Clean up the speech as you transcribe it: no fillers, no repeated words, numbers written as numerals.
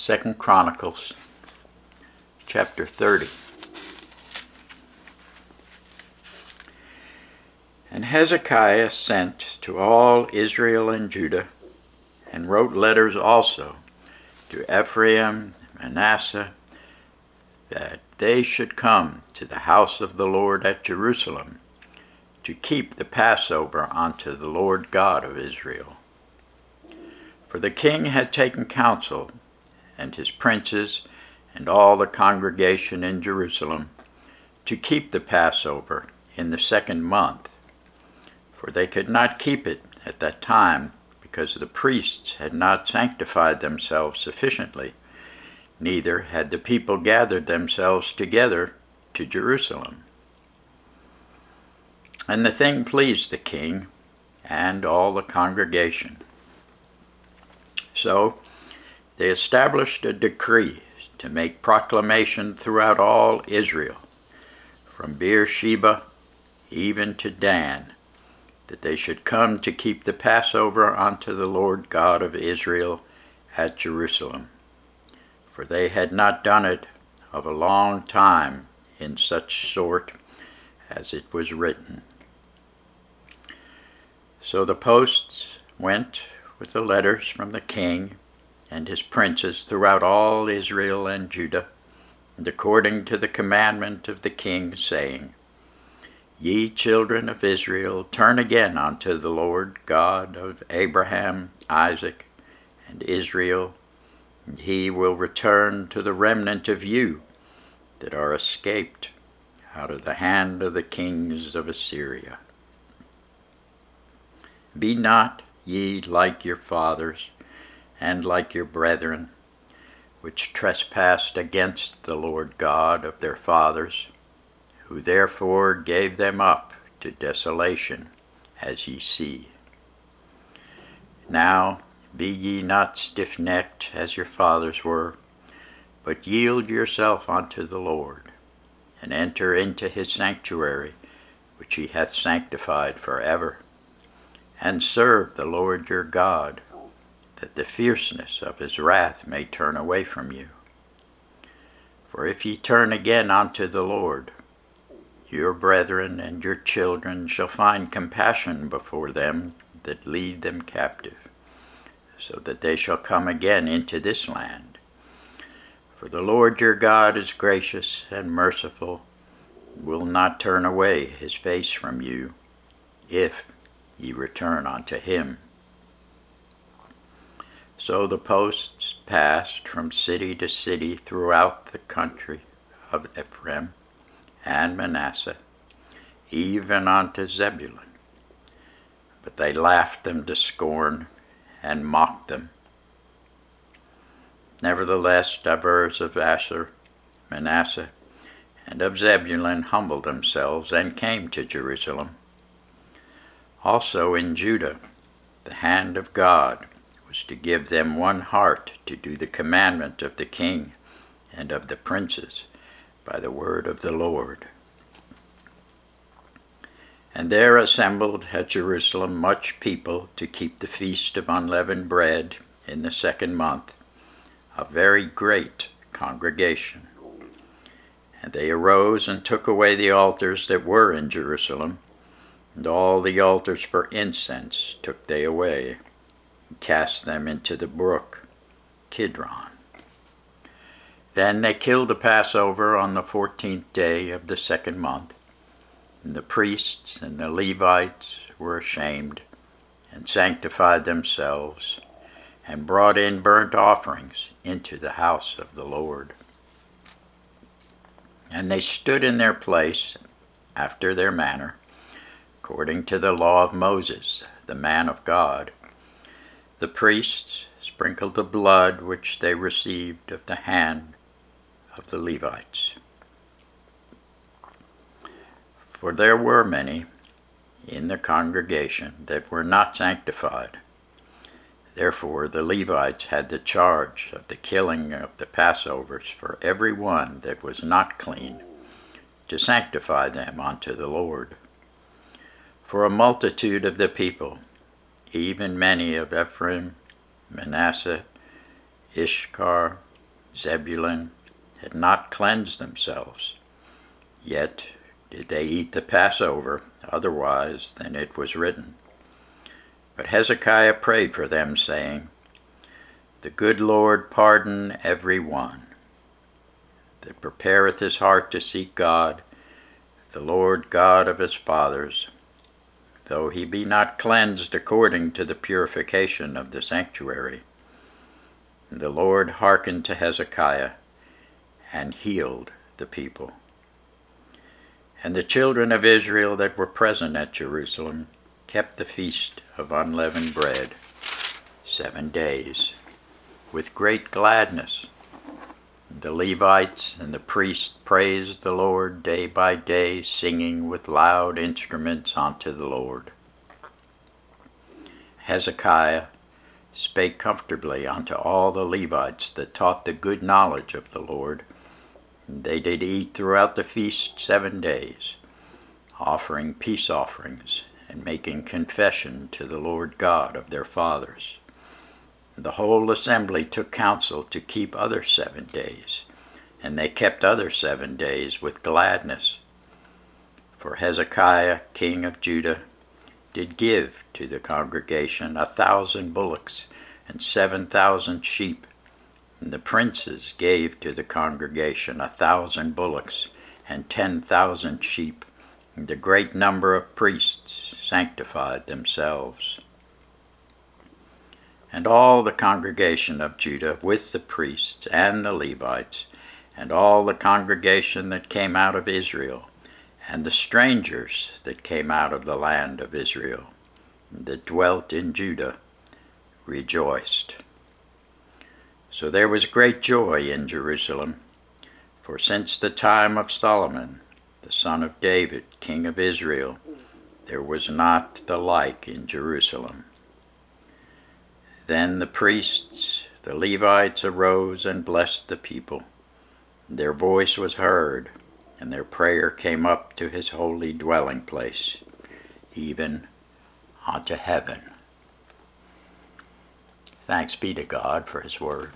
2 Chronicles chapter 30. And Hezekiah sent to all Israel and Judah, and wrote letters also to Ephraim and Manasseh, that they should come to the house of the Lord at Jerusalem, to keep the Passover unto the Lord God of Israel. For the king had taken counsel, and his princes, and all the congregation in Jerusalem, to keep the Passover in the 2nd month. For they could not keep it at that time, because the priests had not sanctified themselves sufficiently, neither had the people gathered themselves together to Jerusalem. And the thing pleased the king and all the congregation. So they established a decree to make proclamation throughout all Israel, from Beersheba even to Dan, that they should come to keep the Passover unto the Lord God of Israel at Jerusalem. For they had not done it of a long time in such sort as it was written. So the posts went with the letters from the king and his princes throughout all Israel and Judah, and according to the commandment of the king, saying, Ye children of Israel, turn again unto the Lord God of Abraham, Isaac, and Israel, and he will return to the remnant of you that are escaped out of the hand of the kings of Assyria. Be not ye like your fathers, and like your brethren, which trespassed against the Lord God of their fathers, who therefore gave them up to desolation, as ye see. Now be ye not stiff-necked as your fathers were, but yield yourself unto the Lord, and enter into his sanctuary, which he hath sanctified forever, and serve the Lord your God, that the fierceness of his wrath may turn away from you. For if ye turn again unto the Lord, your brethren and your children shall find compassion before them that lead them captive, so that they shall come again into this land. For the Lord your God is gracious and merciful, will not turn away his face from you, if ye return unto him. So the posts passed from city to city throughout the country of Ephraim and Manasseh, even unto Zebulun. But they laughed them to scorn and mocked them. Nevertheless, divers of Asher, Manasseh, and of Zebulun humbled themselves and came to Jerusalem. Also in Judah, the hand of God was to give them one heart to do the commandment of the king and of the princes by the word of the Lord. And there assembled at Jerusalem much people to keep the feast of unleavened bread in the 2nd month, a very great congregation. And they arose and took away the altars that were in Jerusalem, and all the altars for incense took they away, and cast them into the brook Kidron. Then they killed the Passover on the 14th day of the 2nd month, and the priests and the Levites were ashamed, and sanctified themselves, and brought in burnt offerings into the house of the Lord. And they stood in their place after their manner, according to the law of Moses, the man of God. The priests sprinkled the blood which they received of the hand of the Levites. For there were many in the congregation that were not sanctified. Therefore the Levites had the charge of the killing of the Passovers for every one that was not clean, to sanctify them unto the Lord. For a multitude of the people, even many of Ephraim, Manasseh, Issachar, Zebulun had not cleansed themselves, yet did they eat the Passover otherwise than it was written. But Hezekiah prayed for them, saying, The good Lord pardon every one that prepareth his heart to seek God, the Lord God of his fathers, though he be not cleansed according to the purification of the sanctuary. And the Lord hearkened to Hezekiah, and healed the people. And the children of Israel that were present at Jerusalem kept the feast of unleavened bread 7 days, with great gladness. The Levites and the priests praised the Lord day by day, singing with loud instruments unto the Lord. Hezekiah spake comfortably unto all the Levites that taught the good knowledge of the Lord. And they did eat throughout the feast 7 days, offering peace offerings and making confession to the Lord God of their fathers. The whole assembly took counsel to keep other 7 days, and they kept other 7 days with gladness. For Hezekiah, king of Judah, did give to the congregation 1,000 bullocks and 7,000 sheep, and the princes gave to the congregation 1,000 bullocks and 10,000 sheep, and the great number of priests sanctified themselves. And all the congregation of Judah, with the priests and the Levites, and all the congregation that came out of Israel, and the strangers that came out of the land of Israel, that dwelt in Judah, rejoiced. So there was great joy in Jerusalem, for since the time of Solomon, the son of David, king of Israel, there was not the like in Jerusalem. Then the priests, the Levites, arose and blessed the people. Their voice was heard, and their prayer came up to his holy dwelling place, even unto heaven. Thanks be to God for his word.